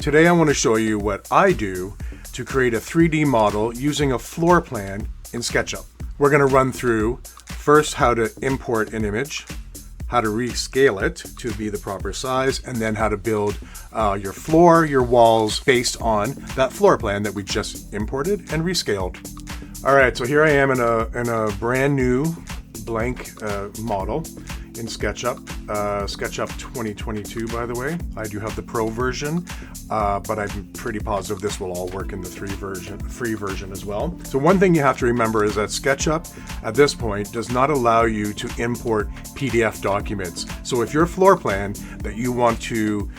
Today I want to show you what I do to create a 3D model using a floor plan in SketchUp. We're going to run through first how to import an image, how to rescale it to be the proper size, and then how to build your floor, your walls based on that floor plan that we just imported and rescaled. All right, so here I am in a brand new blank model in SketchUp, SketchUp 2022, by the way. I do have the Pro version, but I'm pretty positive this will all work in the free version as well. So one thing you have to remember is that SketchUp at this point does not allow you to import PDF documents. So if your floor plan that you want to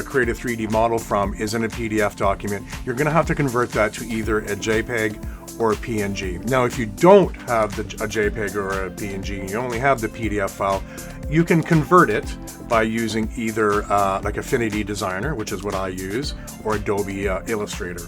create a 3D model from is in a PDF document, you're going to have to convert that to either a JPEG or a PNG. Now, if you don't have a JPEG or a PNG, and you only have the PDF file, you can convert it by using either like Affinity Designer, which is what I use, or Adobe Illustrator.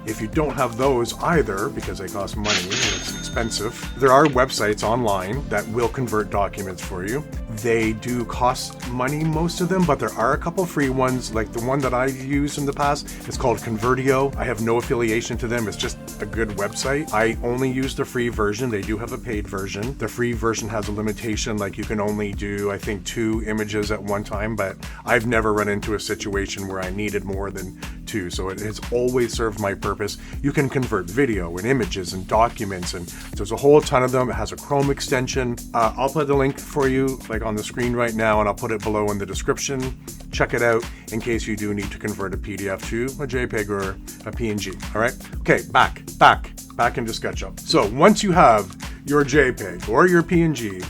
If you don't have those either, because they cost money and it's expensive, there are websites online that will convert documents for you. They do cost money, most of them, but there are a couple free ones, like the one that I used in the past. It's called CONVERTIO. I have no affiliation to them. It's just a good website. I only use the free version. They do have a paid version. The free version has a limitation, like you can only do, I think, 2 images at one time, but I've never run into a situation where I needed more than 2. So it has always served my purpose. You can convert video and images and documents, and there's a whole ton of them. It has a Chrome extension. I'll put the link for you like on the screen right now, and I'll put it below in the description. Check it out in case you do need to convert a PDF to a JPEG or a PNG. All right. Okay. Back into SketchUp. So once you have your JPEG or your PNG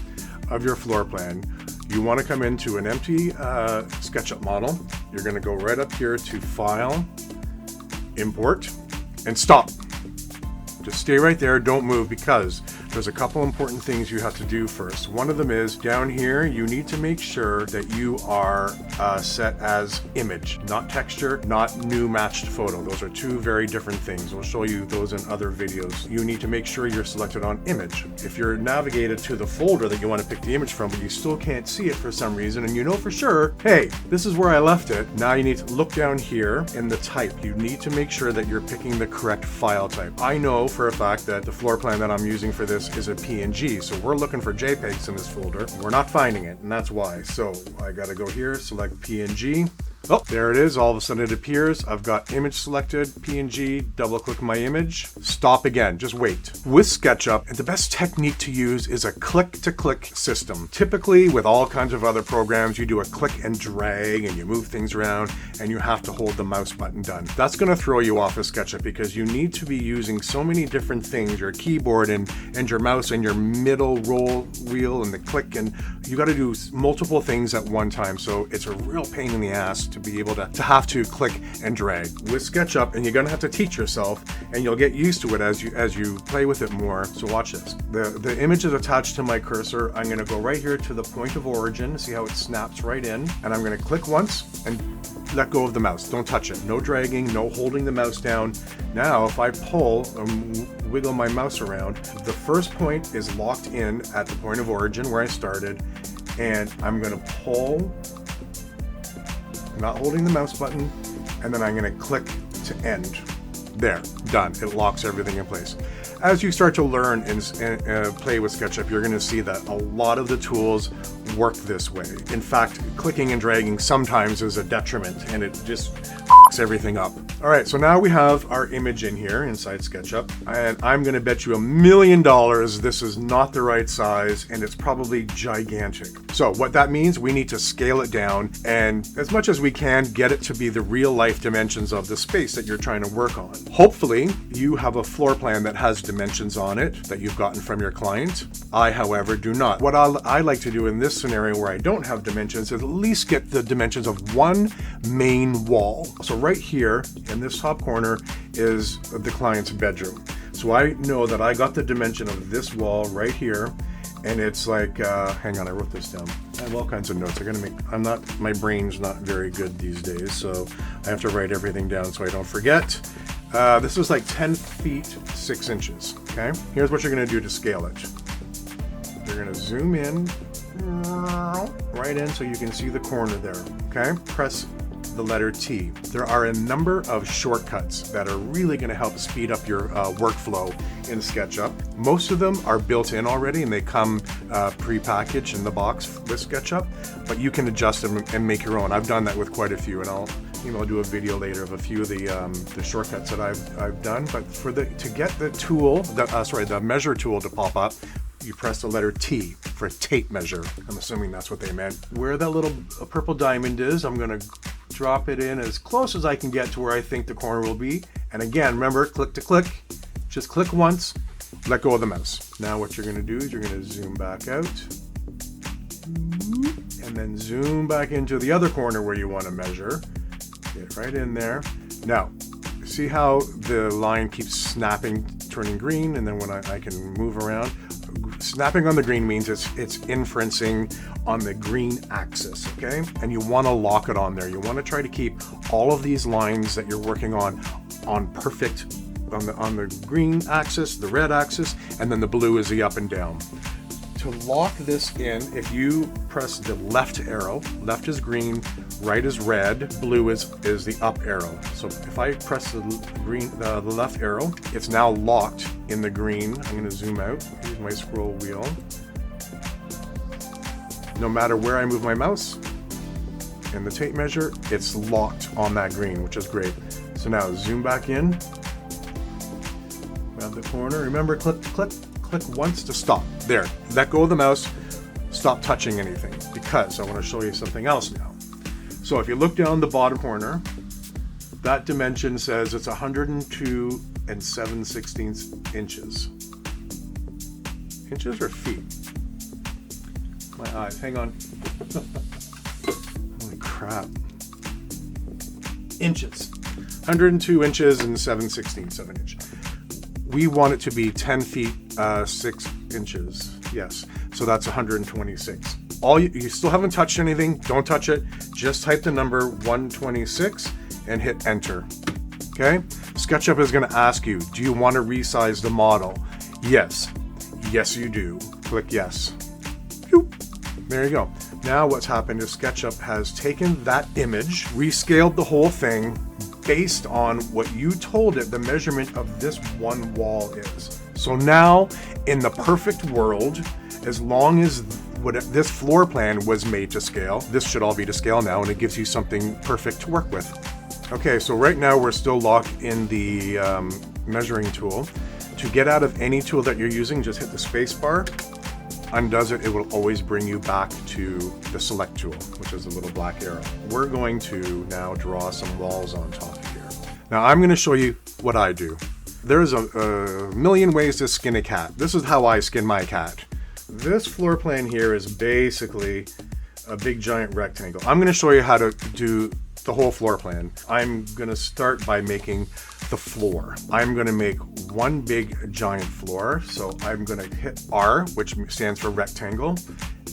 of your floor plan, you want to come into an empty SketchUp model. You're going to go right up here to File, Import, and stop. Just stay right there, don't move, because there's a couple important things you have to do first. One of them is down here, you need to make sure that you are set as image, not texture, not new matched photo. Those are 2 very different things. We'll show you those in other videos. You need to make sure you're selected on image. If you're navigated to the folder that you want to pick the image from, but you still can't see it for some reason, and you know for sure, hey, this is where I left it. Now you need to look down here in the type. You need to make sure that you're picking the correct file type. I know for a fact that the floor plan that I'm using for this is a PNG, so we're looking for JPEGs in this folder. We're not finding it, and that's why. So I gotta go here, select PNG. Oh, there it is. All of a sudden it appears. I've got image selected, PNG, double click my image, stop again, just wait. With SketchUp, the best technique to use is a click-to-click system. Typically, with all kinds of other programs, you do a click and drag and you move things around and you have to hold the mouse button down. That's gonna throw you off of SketchUp because you need to be using so many different things, your keyboard and your mouse and your middle roll wheel and the click, and you gotta do multiple things at one time. So it's a real pain in the ass to be able to have to click and drag with SketchUp, and you're gonna have to teach yourself, and you'll get used to it as you play with it more. So watch this. The image is attached to my cursor. I'm gonna go right here to the point of origin, see how it snaps right in, and I'm gonna click once and let go of the mouse. Don't touch it. No dragging, no holding the mouse down. Now if I pull and wiggle my mouse around, the first point is locked in at the point of origin where I started, and I'm gonna pull, not holding the mouse button, and then I'm going to click to end. There, done. It locks everything in place. As you start to learn and play with SketchUp, you're going to see that a lot of the tools work this way. In fact, clicking and dragging sometimes is a detriment, and it just fucks everything up. All right, so now we have our image in here inside SketchUp, and I'm going to bet you $1 million this is not the right size, and it's probably gigantic. So what that means, we need to scale it down, and as much as we can, get it to be the real life dimensions of the space that you're trying to work on. Hopefully, you have a floor plan that has dimensions on it that you've gotten from your client. I, however, do not. What I like to do in this scenario where I don't have dimensions is at least get the dimensions of one main wall. So right here in this top corner is the client's bedroom. So I know that I got the dimension of this wall right here, and it's like, hang on, I wrote this down. I have all kinds of notes. My brain's not very good these days, so I have to write everything down so I don't forget. This is like 10 feet 6 inches, okay? Here's what you're gonna do to scale it. You're gonna zoom in, right in so you can see the corner there, okay? Press the letter T. There are a number of shortcuts that are really going to help speed up your workflow in SketchUp. Most of them are built in already and they come pre-packaged in the box with SketchUp, but you can adjust them and make your own. I've done that with quite a few, and I'll do a video later of a few of the shortcuts that I've done. But to get the tool, the measure tool to pop up, you press the letter T for tape measure. I'm assuming that's what they meant. Where that little purple diamond is, I'm gonna drop it in as close as I can get to where I think the corner will be. And again, remember, click to click. Just click once, let go of the mouse. Now what you're gonna do is you're gonna zoom back out and then zoom back into the other corner where you wanna measure. Get right in there. Now, see how the line keeps snapping, turning green, and then when I can move around, snapping on the green means it's inferencing on the green axis, okay? And you want to lock it on there. You want to try to keep all of these lines that you're working on perfect on the green axis, the red axis, and then the blue is the up and down. To lock this in, if you press the left arrow, left is green, right is red, blue is the up arrow. So if I press the left arrow, it's now locked in the green. I'm going to zoom out. Here's my scroll wheel. No matter where I move my mouse and the tape measure, it's locked on that green, which is great. So now zoom back in, grab the corner. Remember, click once to stop. There, let go of the mouse, stop touching anything, because I want to show you something else now. So if you look down the bottom corner, that dimension says it's 102 7/16 inches. Inches or feet? My eyes, hang on. Holy crap. Inches. 102 inches and 7/16 of an inch. We want it to be 10 feet, 6 inches. Yes, so that's 126. You still haven't touched anything. Don't touch it. Just type the number 126 and hit enter. Okay? SketchUp is going to ask you, do you want to resize the model? Yes. Yes, you do. Click yes. Boop. There you go. Now what's happened is SketchUp has taken that image, rescaled the whole thing based on what you told it the measurement of this one wall is. So now, in the perfect world, as long as this floor plan was made to scale, this should all be to scale now, and it gives you something perfect to work with. Okay, so right now we're still locked in the measuring tool. To get out of any tool that you're using, just hit the space bar, undoes it, it will always bring you back to the select tool, which is the little black arrow. We're going to now draw some walls on top of here. Now I'm going to show you what I do. There's a million ways to skin a cat. This is how I skin my cat. This floor plan here is basically a big giant rectangle. I'm going to show you how to do the whole floor plan. I'm going to start by making the floor. I'm going to make one big giant floor. So I'm going to hit R, which stands for rectangle,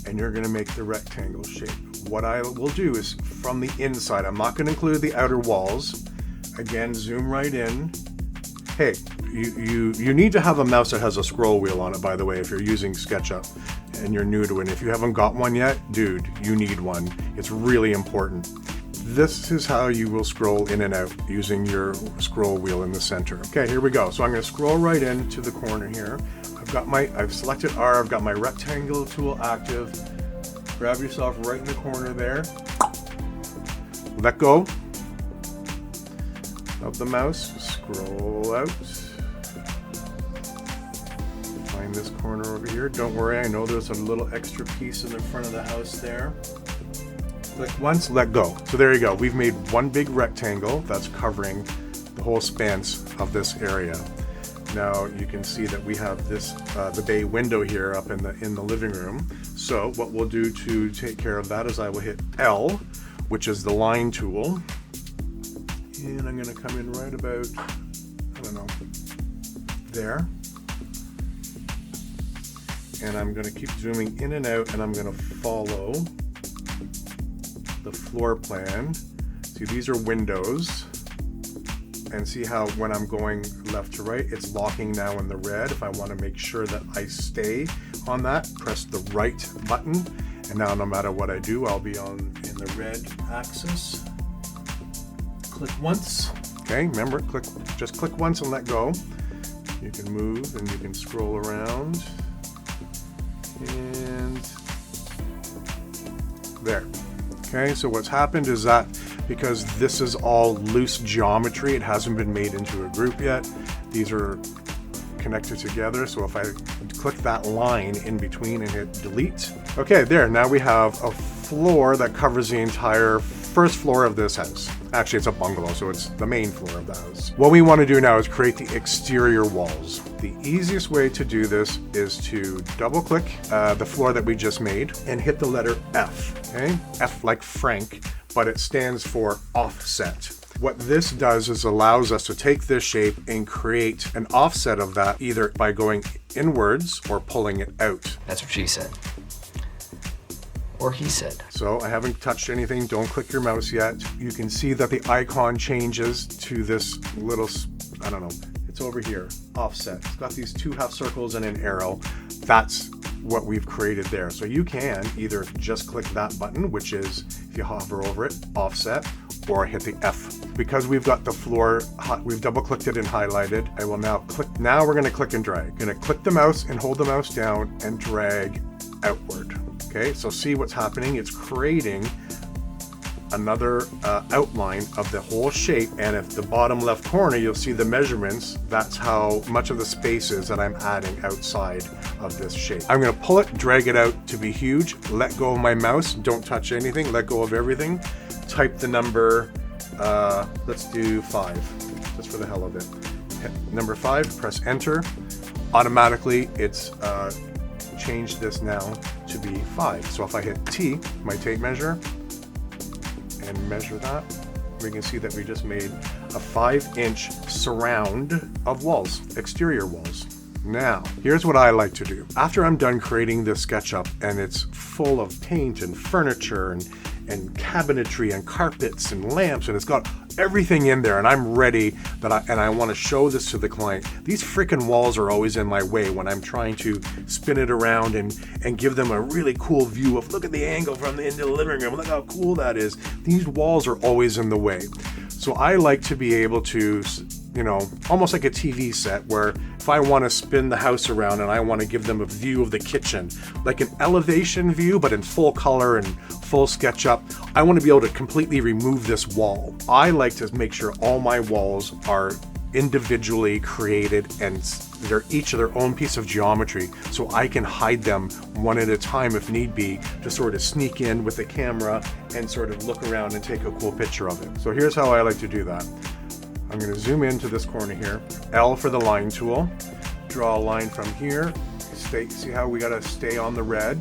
and you're going to make the rectangle shape. What I will do is from the inside, I'm not going to include the outer walls. Again, zoom right in. Hey, you need to have a mouse that has a scroll wheel on it, by the way, if you're using SketchUp and you're new to it. If you haven't got one yet, dude, you need one. It's really important. This is how you will scroll in and out using your scroll wheel in the center. Okay, here we go. So I'm going to scroll right into the corner here. I've selected R, I've got my rectangle tool active. Grab yourself right in the corner there. Let go of the mouse, scroll out. Find this corner over here. Don't worry, I know there's a little extra piece in the front of the house there. Click once, let go. So there you go. We've made one big rectangle that's covering the whole span of this area. Now you can see that we have this the bay window here up in the living room. So what we'll do to take care of that is I will hit L, which is the line tool. And I'm going to come in right about, I don't know, there. And I'm going to keep zooming in and out, and I'm going to follow the floor plan. See, these are windows. And see how when I'm going left to right, it's locking now in the red. If I want to make sure that I stay on that, press the right button. And now no matter what I do, I'll be in the red axis. Click once. Okay, remember, just click once and let go. You can move and you can scroll around. And there. Okay, so what's happened is that because this is all loose geometry, it hasn't been made into a group yet. These are connected together, so if I click that line in between and hit delete. Okay, there, now we have a floor that covers the entire first floor of this house. Actually, it's a bungalow, so it's the main floor of the house. What we want to do now is create the exterior walls. The easiest way to do this is to double click the floor that we just made and hit the letter F, okay? F like Frank, but it stands for offset. What this does is allows us to take this shape and create an offset of that either by going inwards or pulling it out. That's what she said. Or he said. So I haven't touched anything. Don't click your mouse yet. You can see that the icon changes to this little, I don't know, it's over here, offset. It's got these two half circles and an arrow. That's what we've created there. So you can either just click that button, which is, if you hover over it, offset, or hit the F. Because we've got the floor, we've double clicked it and highlighted. I will now click, now we're gonna click and drag. Gonna click the mouse and hold the mouse down and drag outward. Okay, so see what's happening? It's creating another outline of the whole shape, and if the bottom left corner, you'll see the measurements. That's how much of the space is that I'm adding outside of this shape. I'm gonna pull it, drag it out to be huge, let go of my mouse, don't touch anything, let go of everything. Type the number, let's do 5, just for the hell of it. Hit number 5, press enter. Automatically, it's changed this now to be 5. So if I hit T, my tape measure, and measure that, we can see that we just made a 5-inch surround of walls, exterior walls. Now, here's what I like to do. After I'm done creating this SketchUp and it's full of paint and furniture and cabinetry and carpets and lamps, and it's got everything in there, and I'm ready and I want to show this to the client. These freaking walls are always in my way when I'm trying to spin it around and give them a really cool view of, look at the angle from into the living room, look how cool that is. These walls are always in the way. So I like to be able to, you know, almost like a TV set, where if I want to spin the house around and I want to give them a view of the kitchen, like an elevation view, but in full color and full SketchUp, I want to be able to completely remove this wall. I like to make sure all my walls are individually created and they're each of their own piece of geometry, so I can hide them one at a time if need be, to sort of sneak in with the camera and sort of look around and take a cool picture of it. So here's how I like to do that. I'm going to zoom into this corner here, L for the line tool, draw a line from here, see how we got to stay on the red.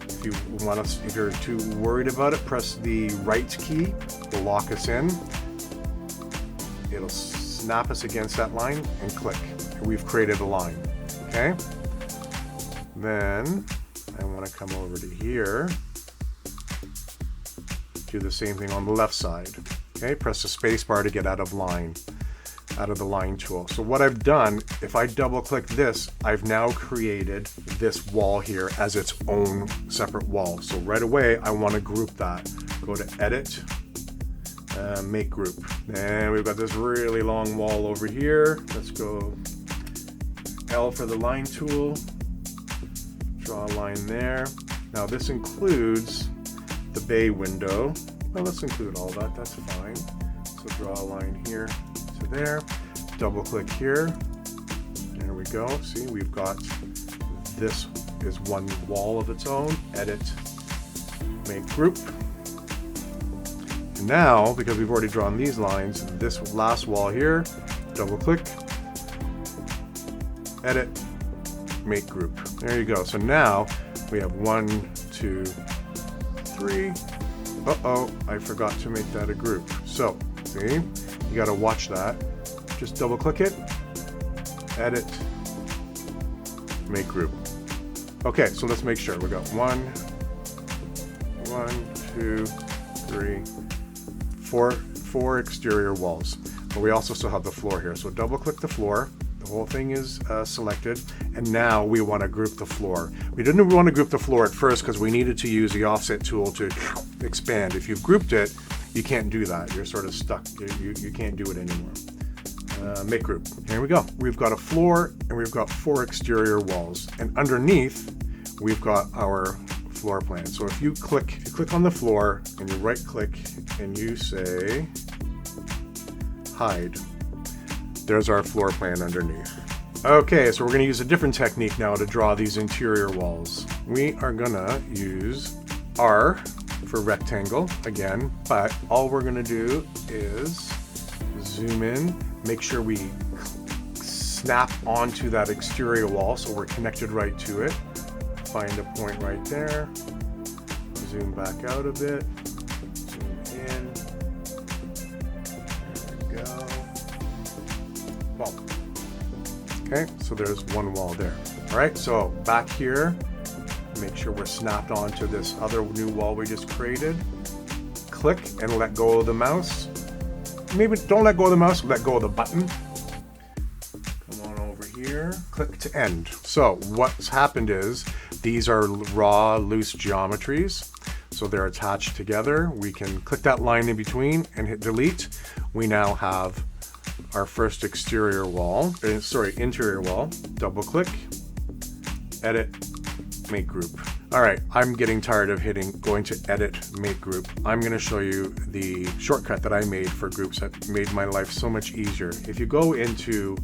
If you're too worried about it, press the right key, will lock us in. It'll snap us against that line and click. We've created a line, okay? Then I want to come over to here, do the same thing on the left side. Okay, press the space bar to get out of the line tool. So what I've done, if I double click this, I've now created this wall here as its own separate wall. So right away, I want to group that. Go to edit, make group. And we've got this really long wall over here. Let's go L for the line tool, draw a line there. Now this includes the bay window. Well, let's include all that, that's fine. So draw a line here to there, double click here, there we go. See, we've got, this is one wall of its own, edit, make group. And now, because we've already drawn these lines, this last wall here, double click, edit, make group. There you go. So now we have 1, 2, 3. Uh-oh, I forgot to make that a group. So, see, you gotta watch that. Just double click it, edit, make group. Okay, so let's make sure. We got 1, 2, 3, 4 exterior walls. But we also still have the floor here. So double click the floor. The whole thing is selected, and now we want to group the floor. We didn't want to group the floor at first because we needed to use the offset tool to expand. If you've grouped it, you can't do that. You're sort of stuck. You can't do it anymore. Make group. Here we go. We've got a floor and we've got 4 exterior walls. And underneath, we've got our floor plan. So if you click on the floor and you right click and you say hide, there's our floor plan underneath. Okay, so we're going to use a different technique now to draw these interior walls. We are going to use R for rectangle again, but all we're going to do is zoom in, make sure we snap onto that exterior wall so we're connected right to it. Find a point right there, zoom back out a bit, zoom in, there we go, boom. Okay, so there's one wall there. All right, so back here, make sure we're snapped onto this other new wall we just created. Click and let go of the mouse. Maybe don't let go of the mouse, let go of the button. Come on over here, click to end. So what's happened is these are raw, loose geometries. So they're attached together. We can click that line in between and hit delete. We now have our first interior wall. Double click, edit, make group. All right, I'm getting tired of going to edit, make group. I'm gonna show you the shortcut that I made for groups that made my life so much easier. If you go into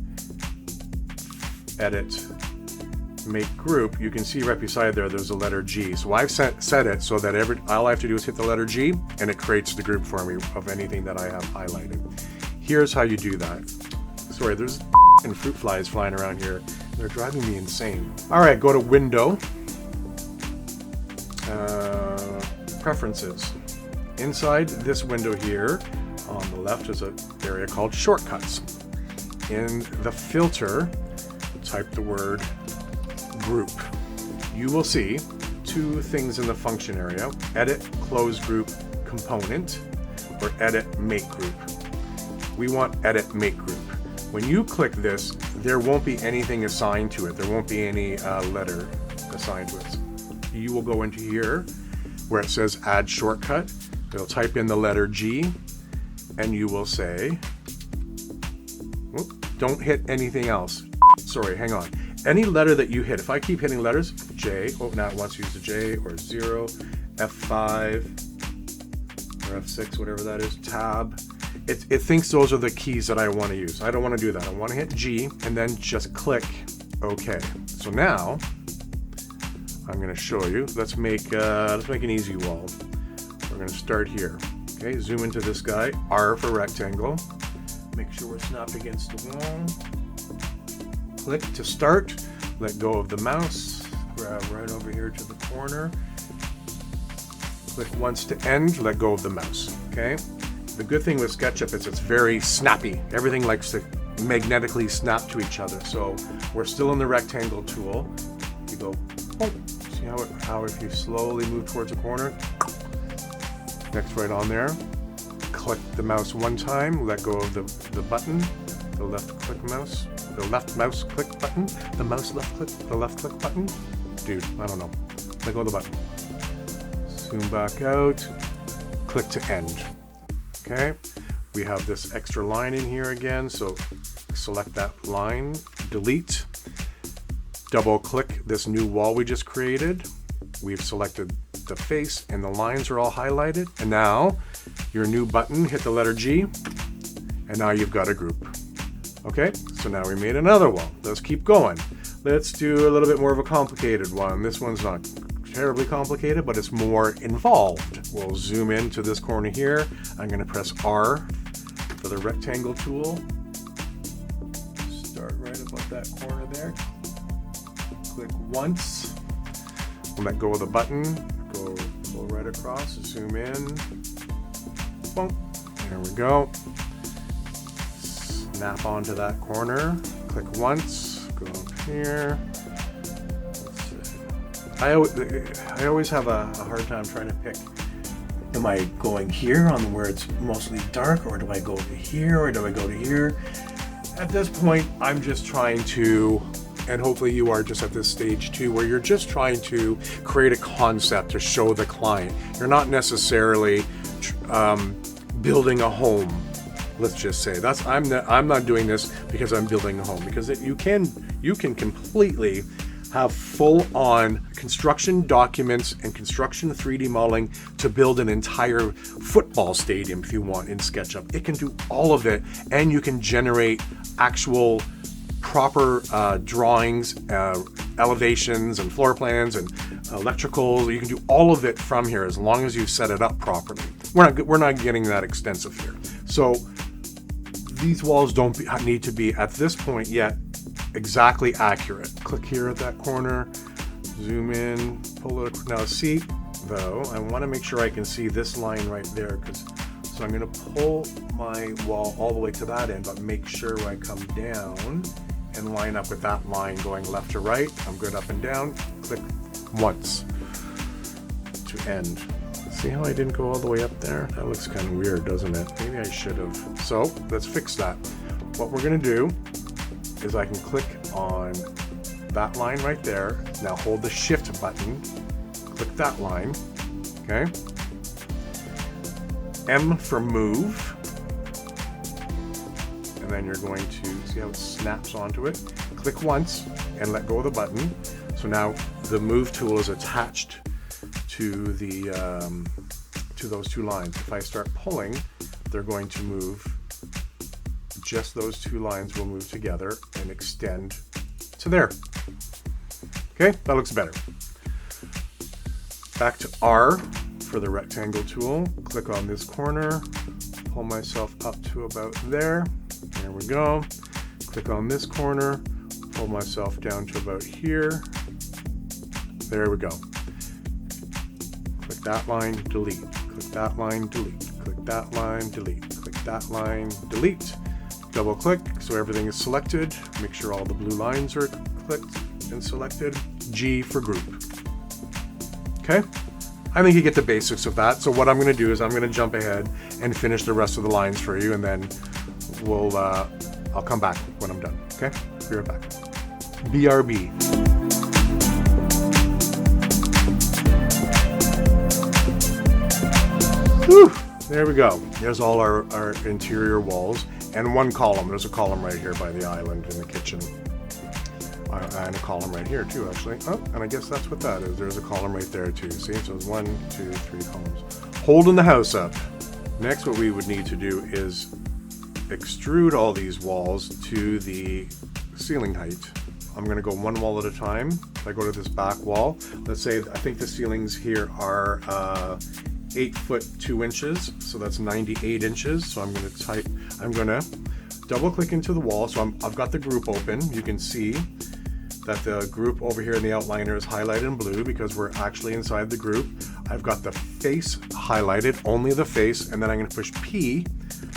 edit, make group, you can see right beside there's a letter G. So I've set it so that all I have to do is hit the letter G and it creates the group for me of anything that I have highlighted. Here's how you do that. Sorry, there's and fruit flies flying around here. They're driving me insane. All right, go to Window, Preferences. Inside this window here, on the left is an area called Shortcuts. In the filter, type the word Group. You will see 2 things in the function area: Edit, Close Group, Component, or Edit, Make Group. We want Edit, Make Group. When you click this, there won't be anything assigned to it. There won't be any letter assigned to it. You will go into here where it says Add Shortcut. You'll type in the letter G, and you will say, don't hit anything else. Sorry, hang on. Any letter that you hit, if I keep hitting letters, J, now it wants to use the J, or 0, F5, or F6, whatever that is, Tab. It thinks those are the keys that I want to use. I don't want to do that. I want to hit G and then just click OK. So now I'm going to show you. Let's make an easy wall. We're going to start here. Okay, zoom into this guy. R for rectangle. Make sure we're snapped against the wall. Click to start. Let go of the mouse. Grab right over here to the corner. Click once to end. Let go of the mouse. Okay. The good thing with SketchUp is it's very snappy. Everything likes to magnetically snap to each other. So we're still in the rectangle tool. You go, see how if you slowly move towards a corner, next right on there, click the mouse one time, let go of the button, the left mouse click button, the left click button. Dude, I don't know. Let go of the button. Zoom back out, click to end. Okay, we have this extra line in here again, so select that line, delete, double click this new wall we just created. We've selected the face and the lines are all highlighted. And now your new button, hit the letter G, and now you've got a group. Okay, so now we made another wall. Let's keep going. Let's do a little bit more of a complicated one. This one's not terribly complicated, but it's more involved. We'll zoom into this corner here. I'm going to press R for the rectangle tool. Start right about that corner there. Click once. Let go of the button. Go right across. Zoom in. Boom. There we go. Snap onto that corner. Click once. Go up here. I always have a hard time trying to pick, am I going here on where it's mostly dark, or do I go to here, or do I go to here? At this point, I'm just trying to, and hopefully you are just at this stage too, where you're just trying to create a concept to show the client. You're not necessarily building a home. Let's just say I'm not doing this because I'm building a home, because you can completely have full-on construction documents and construction 3D modeling to build an entire football stadium if you want in SketchUp. It can do all of it, and you can generate actual proper drawings, elevations and floor plans and electrical. You can do all of it from here as long as you set it up properly. We're not getting that extensive here. So these walls don't need to be at this point yet exactly accurate. Click here at that corner, zoom in, pull it. Now see, though, I want to make sure I can see this line right there, so I'm going to pull my wall all the way to that end, but make sure when I come down and line up with that line going left to right. I'm good up and down. Click once to end. See how I didn't go all the way up there? That looks kind of weird, doesn't it? Maybe I should have. So let's fix that. What we're going to do is I can click on that line right there. Now hold the shift button, click that line, okay? M for move, and then you're going to see how it snaps onto it. Click once and let go of the button. So now the move tool is attached to the to those two lines. If I start pulling, they're going to move. Just those two lines will move together and extend to there. Okay, that looks better. Back to R for the rectangle tool. Click on this corner, pull myself up to about there. There we go. Click on this corner, pull myself down to about here. There we go. Click that line, delete. Click that line, delete. Click that line, delete. Click that line, delete. Double click so everything is selected. Make sure all the blue lines are clicked and selected. G for group. Okay? I think you get the basics of that. So what I'm going to do is I'm going to jump ahead and finish the rest of the lines for you, and then I'll come back when I'm done. Okay? Be right back. BRB. Whew, there we go. There's all our interior walls and one column. There's a column right here by the island in the kitchen. And a column right here too, actually. Oh, and I guess that's what that is. There's a column right there too. See, so it's 1, 2, 3 columns. Holding the house up. Next, what we would need to do is extrude all these walls to the ceiling height. I'm going to go one wall at a time. If I go to this back wall, let's say I think the ceilings here are 8 foot 2 inches, so that's 98 inches. So I'm going to double click into the wall. So I've got the group open. You can see that the group over here in the outliner is highlighted in blue because we're actually inside the group. I've got the face highlighted, only the face, and then I'm going to push P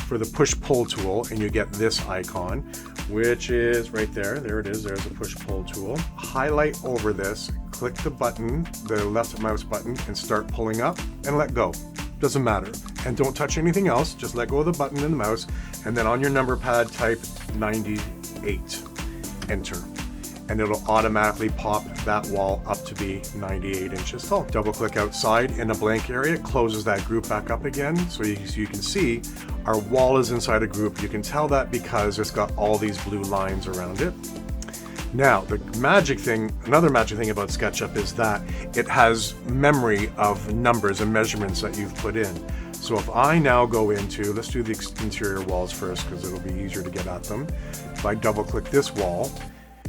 for the push-pull tool, and you get this icon, which is right there. There it is. There's a push-pull tool. Highlight over this, click the button, the left mouse button, and start pulling up and let go. Doesn't matter. And don't touch anything else. Just let go of the button and the mouse, and then on your number pad type 98. Enter. And it'll automatically pop that wall up to be 98 inches tall. Double click outside in a blank area, it closes that group back up again. So you can see our wall is inside a group. You can tell that because it's got all these blue lines around it. Now, the magic thing, another magic thing about SketchUp is that it has memory of numbers and measurements that you've put in. So if I now go into, let's do the interior walls first because it'll be easier to get at them. If I double click this wall,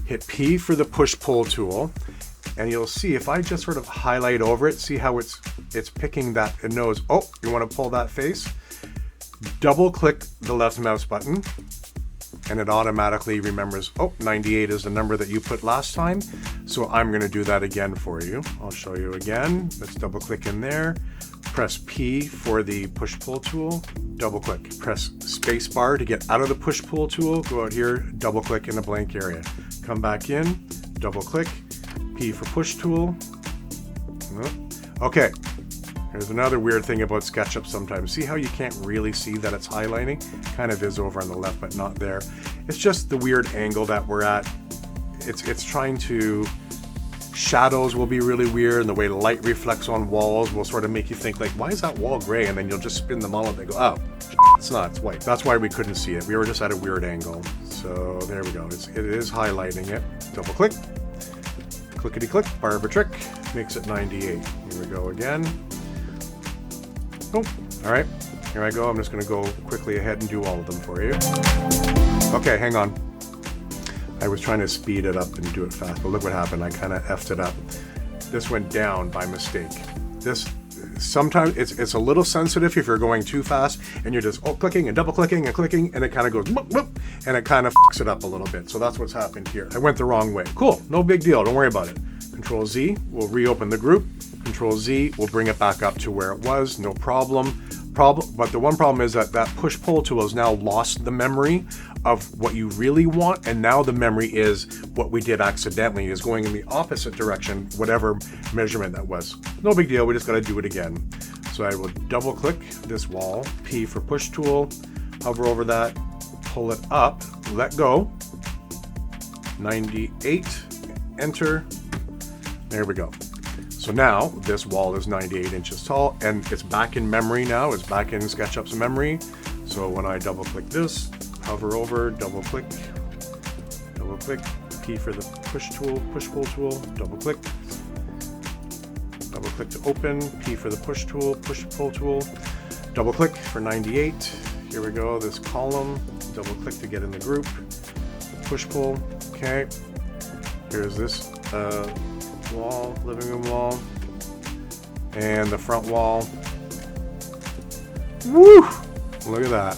hit P for the push-pull tool, and you'll see if I just sort of highlight over it, see how it's picking that, it knows, oh, you want to pull that face? Double click the left mouse button, and it automatically remembers, oh, 98 is the number that you put last time, so I'm going to do that again for you. I'll show you again. Let's double click in there, press P for the push-pull tool, double click, press space bar to get out of the push-pull tool, go out here, double click in a blank area. Come back in, double click, P for push tool. Okay, here's another weird thing about SketchUp sometimes. See how you can't really see that it's highlighting? Kind of is over on the left, but not there. It's just the weird angle that we're at. It's trying to, shadows will be really weird, and the way light reflects on walls will sort of make you think like, why is that wall gray? And then you'll just spin them all and they go, oh, It's not, it's white. That's why we couldn't see it. We were just at a weird angle. So there we go. It is highlighting it. Double click. Clickety click. Barber trick. Makes it 98. Here we go again. Oh, all right. Here I go. I'm just going to go quickly ahead and do all of them for you. Okay, hang on. I was trying to speed it up and do it fast, but look what happened. I kind of effed it up. This went down by mistake. This sometimes it's a little sensitive if you're going too fast and you're just clicking and double clicking and clicking, and it kind of goes whoop, whoop, and it kind of fucks it up a little bit. So that's what's happened here. I went the wrong way. Cool, no big deal. Don't worry about it. Control Z will reopen the group. Control Z will bring it back up to where it was. No problem. But the one problem is that push-pull tool has now lost the memory of what you really want, and now the memory is what we did accidentally, is going in the opposite direction, whatever measurement that was. No big deal, we just gotta do it again. So I will double click this wall, P for push tool, hover over that, pull it up, let go, 98, enter, there we go. So now this wall is 98 inches tall, and it's back in memory now. It's back in SketchUp's memory. So when I double click this, hover over, double click, P for the push tool, push pull tool, double click to open, P for the push tool, push pull tool, double click for 98. Here we go, this column, double click to get in the group, push pull, okay. Here's this wall, living room wall, and the front wall. Woo! Look at that.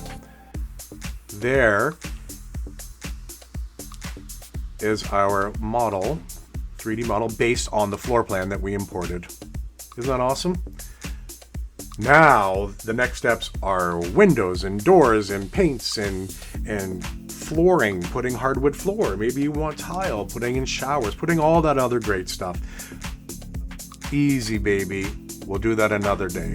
There is our model, 3D model based on the floor plan that we imported. Isn't that awesome? Now the next steps are windows and doors and paints and flooring, putting hardwood floor. Maybe you want tile, putting in showers, putting all that other great stuff. Easy, baby. We'll do that another day.